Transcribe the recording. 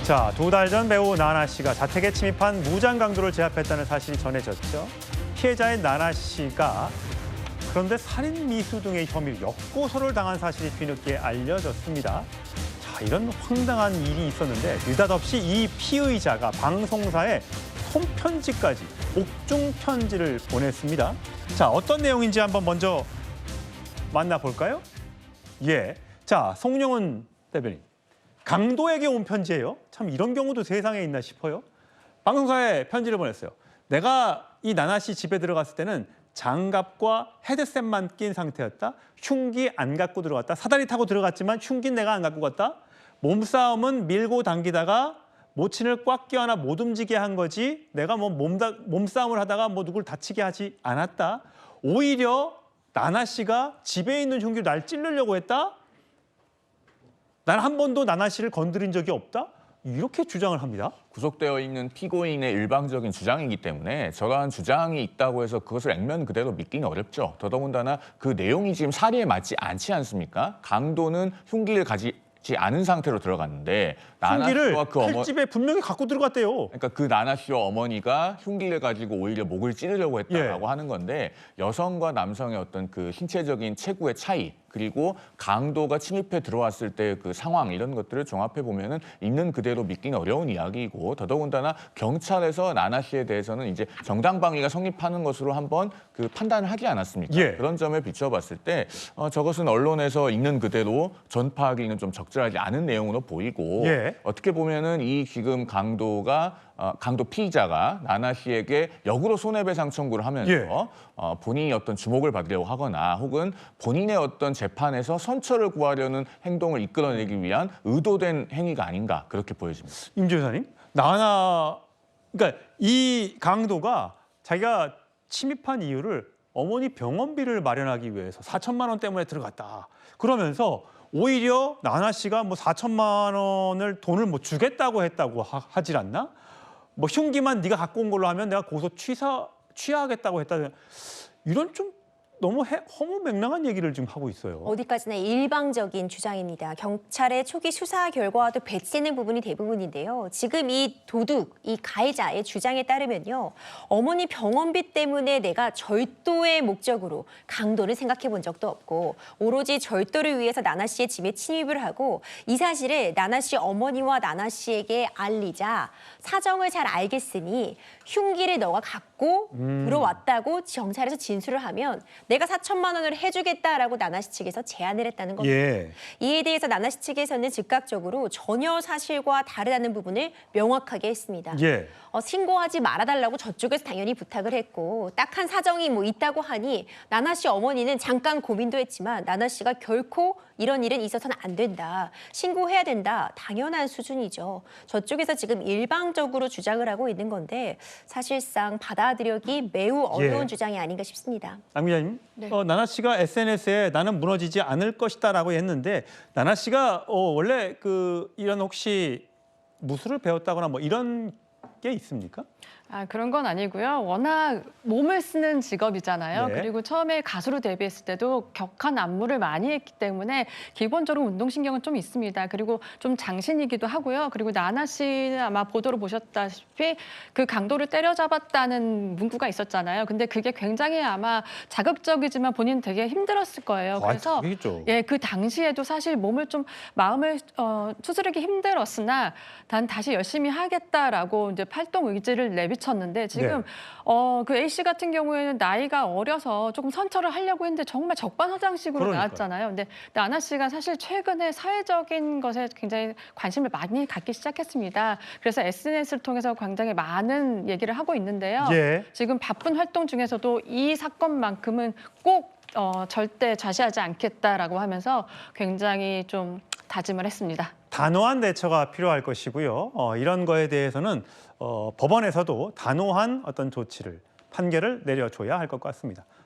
자, 2달 전 배우 나나 씨가 자택에 침입한 무장 강도를 제압했다는 사실이 전해졌죠. 피해자의 나나 씨가 그런데 살인 미수 등의 혐의로 역고소를 당한 사실이 뒤늦게 알려졌습니다. 자, 이런 황당한 일이 있었는데 느닷없이 이 피의자가 방송사에 손편지까지 옥중 편지를 보냈습니다. 자, 어떤 내용인지 한번 먼저 만나볼까요? 예, 자, 송영은 대변인. 강도에게 온 편지예요. 참 이런 경우도 세상에 있나 싶어요. 방송사에 편지를 보냈어요. 내가 이 나나 씨 집에 들어갔을 때는 장갑과 헤드셋만 낀 상태였다. 흉기 안 갖고 들어갔다. 사다리 타고 들어갔지만 흉기는 내가 안 갖고 갔다. 몸싸움은 밀고 당기다가 모친을 꽉 껴안아 못 움직이게 한 거지. 내가 뭐 몸싸움을 하다가 뭐 누굴 다치게 하지 않았다. 오히려 나나 씨가 집에 있는 흉기로 날 찌르려고 했다. 난 한 번도 나나 씨를 건드린 적이 없다. 이렇게 주장을 합니다. 구속되어 있는 피고인의 일방적인 주장이기 때문에 저러한 주장이 있다고 해서 그것을 액면 그대로 믿기는 어렵죠. 더더군다나 그 내용이 지금 사리에 맞지 않지 않습니까? 강도는 흉기를 가지지 않은 상태로 들어갔는데 나나 흉기를 씨와 그 칼집에 분명히 갖고 들어갔대요. 그러니까 그 나나 씨와 어머니가 흉기를 가지고 오히려 목을 찌르려고 했다라고 하는 건데 여성과 남성의 어떤 그 신체적인 체구의 차이 그리고 강도가 침입해 들어왔을 때 그 상황 이런 것들을 종합해 보면은 있는 그대로 믿기는 어려운 이야기이고 더더군다나 경찰에서 나나 씨에 대해서는 이제 정당방위가 성립하는 것으로 한번 그 판단을 하지 않았습니까? 예. 그런 점을 비춰봤을 때 저것은 언론에서 있는 그대로 전파하기는 좀 적절하지 않은 내용으로 보이고 예. 어떻게 보면은 이 지금 강도 피의자가 나나 씨에게 역으로 손해배상 청구를 하면서 예. 본인이 어떤 주목을 받으려고 하거나 혹은 본인의 어떤 재판에서 선처를 구하려는 행동을 이끌어내기 위한 의도된 행위가 아닌가 그렇게 보여집니다. 임 조사님, 그러니까 이 강도가 자기가 침입한 이유를 어머니 병원비를 마련하기 위해서 4천만 원 때문에 들어갔다. 그러면서 오히려 나나 씨가 뭐 4천만 원을 돈을 뭐 주겠다고 했다고 하질 않나? 뭐 흉기만 네가 갖고 온 걸로 하면 내가 고소 취하하겠다고 했다. 이런 좀 너무 허무맹랑한 얘기를 지금 하고 있어요. 어디까지나 일방적인 주장입니다. 경찰의 초기 수사 결과와도 배치되는 부분이 대부분인데요. 지금 이 도둑, 이 가해자의 주장에 따르면요. 어머니 병원비 때문에 내가 절도의 목적으로 강도를 생각해 본 적도 없고 오로지 절도를 위해서 나나 씨의 집에 침입을 하고 이 사실을 나나 씨 어머니와 나나 씨에게 알리자 사정을 잘 알겠으니 흉기를 너가 갖고 들어왔다고 경찰에서 진술을 하면 내가 4천만 원을 해주겠다라고 나나 씨 측에서 제안을 했다는 겁니다. 예. 이에 대해서 나나 씨 측에서는 즉각적으로 전혀 사실과 다르다는 부분을 명확하게 했습니다. 예. 신고하지 말아달라고 저쪽에서 당연히 부탁을 했고 딱한 사정이 뭐 있다고 하니 나나 씨 어머니는 잠깐 고민도 했지만 나나 씨가 결코 이런 일은 있어서는 안 된다. 신고해야 된다. 당연한 수준이죠. 저쪽에서 지금 일방적으로 주장을 하고 있는 건데 사실상 받아들여기 매우 어려운 예. 주장이 아닌가 싶습니다. 남 기자님, 네. 나나 씨가 SNS에 나는 무너지지 않을 것이다라고 했는데 나나 씨가 원래 이런 혹시 무술을 배웠다거나 뭐 이런 게 있습니까? 그런 건 아니고요. 워낙 몸을 쓰는 직업이잖아요. 네. 그리고 처음에 가수로 데뷔했을 때도 격한 안무를 많이 했기 때문에 기본적으로 운동신경은 좀 있습니다. 그리고 좀 장신이기도 하고요. 그리고 나나 씨는 아마 보도로 보셨다시피 그 강도를 때려잡았다는 문구가 있었잖아요. 근데 그게 굉장히 아마 자극적이지만 본인 되게 힘들었을 거예요. 그래서 그렇죠. 예, 그 당시에도 사실 마음을 추스르기 힘들었으나 난 다시 열심히 하겠다라고 이제 활동 의지를 내비쳤는데 지금 그 A 씨 같은 경우에는 나이가 어려서 조금 선처를 하려고 했는데 정말 적반하장식으로 그러니까요. 나왔잖아요. 근데 나나 씨가 사실 최근에 사회적인 것에 굉장히 관심을 많이 갖기 시작했습니다. 그래서 SNS를 통해서 굉장히 많은 얘기를 하고 있는데요. 예. 지금 바쁜 활동 중에서도 이 사건만큼은 꼭 절대 좌시하지 않겠다라고 하면서 굉장히 좀 다짐을 했습니다. 단호한 대처가 필요할 것이고요. 이런 거에 대해서는 법원에서도 단호한 어떤 조치를 판결을 내려줘야 할 것 같습니다.